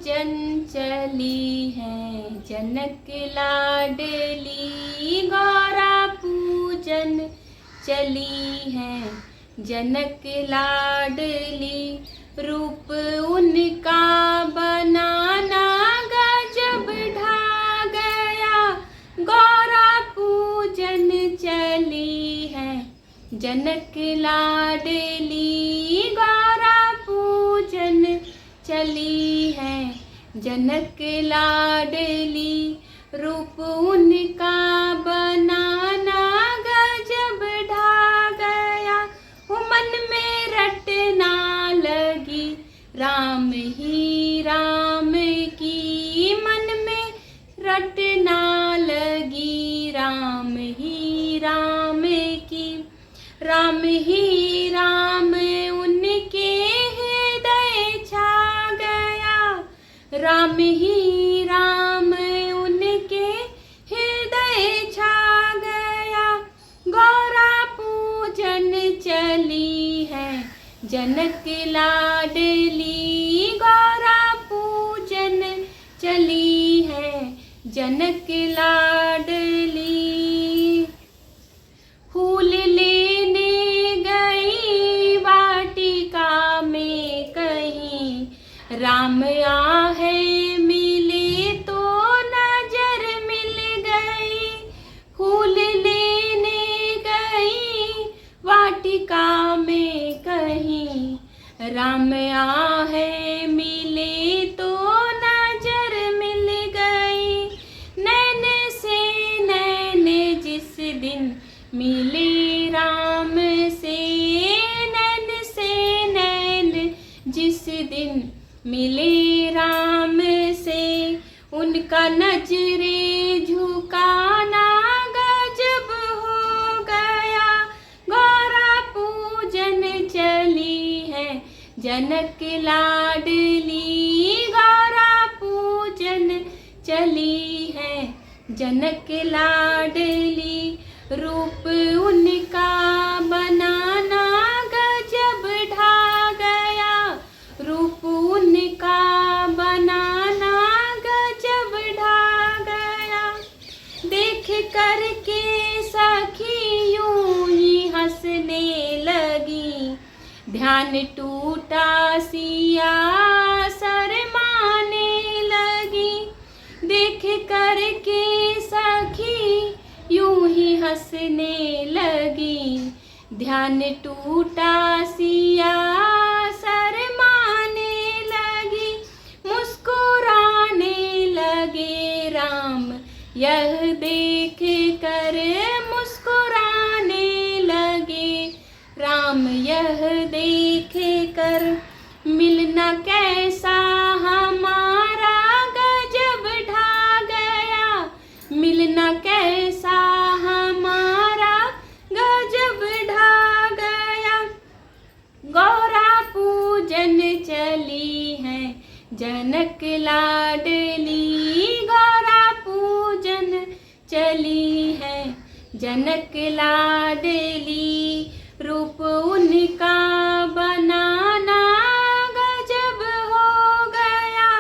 पूजन चली है जनक लाडली, गौरा पूजन चली है जनक लाडली। रूप उनका बनाना गजब ढा गया, गौरा पूजन चली है जनक लाडली, गौरा पूजन चली है जनक लाडली। रूप उनका बनाना गजब ढा गया, मन में रटना लगी राम ही राम की, मन में रटना लगी राम ही राम की। राम ही राम उनके हृदय छा गया, राम ही राम उनके हृदय छा गया। गौरा पूजन चली है जनक लाडली, गौरा पूजन चली है जनक लाडली। फूल लेने गई वाटिका में कहीं, राम आहे मिले तो नजर मिल गई। फूल लेने गई वाटिका में कहीं, राम आहे मिले तो नजर मिल गई। नैन से नैन जिस दिन मिले राम से, नैन से नैन जिस दिन मिले राम से, उनका नजरे झुकाना गजब हो गया। गौरा पूजन चली है जनक लाडली, गौरा पूजन चली है जनक लाडली। रूप उनका बनाना गजब ढा गया, रूप उनका बनाना गजब ढा गया। देख करके सखी यूं ही हंसने लगी, ध्यान टूटा सिया शर्माने लगी। देख करके सखी यूं ही हंसने लगी, ध्यान टूटा सिया शर्माने लगी। मुस्कुराने लगे राम यह देख कर, मुस्कुराने लगे राम यह देख कर। मिलना कैसा हमारा गजब ढा गया, मिलना कैसा हमारा गजब ढा गया। गौरा पूजन चली है जनक लाडली, गौरा पूजन चली है जनक लाडली। रूप उनका बनाना गजब हो गया,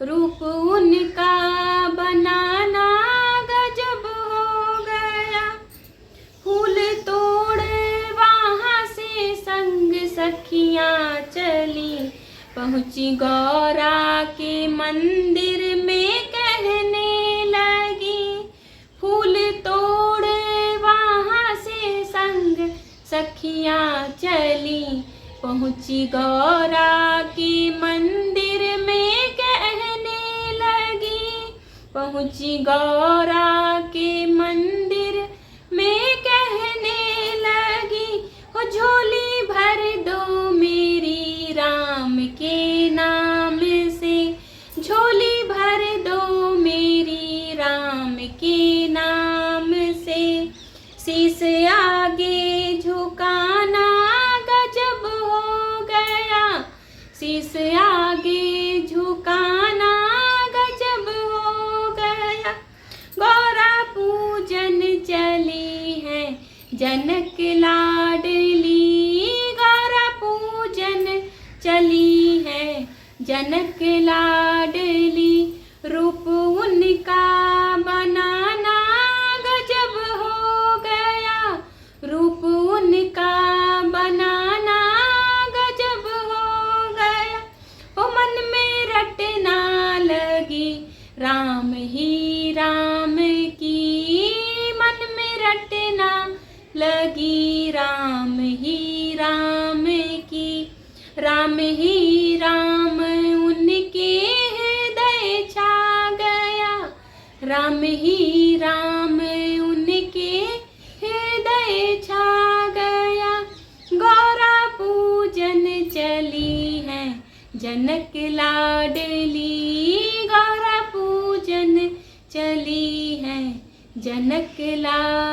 रूप उनका बनाना गजब हो गया। फूल तोड़े वहाँ से संग सखियाँ चली, पहुँची गौरा के मंदिर में कहने लगी। फूल तोड़े वहाँ से संग सखियाँ चली, पहुँची गौरा के मंदिर में कहने लगी। पहुँची गौरा के मंदिर में कहने लगी, हो झोली भर दो मेरी राम के नाम से, झोली भर दो मेरी राम के नाम से। शीश आगे झुकाना गजब हो गया, शीश आगे झुकाना गजब हो गया। गौरा पूजन चली है जनक लाडली, गौरा पूजन चली है जनक लाडली। राम ही राम उनके हृदय छा गया, राम ही राम उनके हृदय छा गया। गौरा पूजन चली है जनक लाडली, गौरा पूजन चली है जनक लाडली।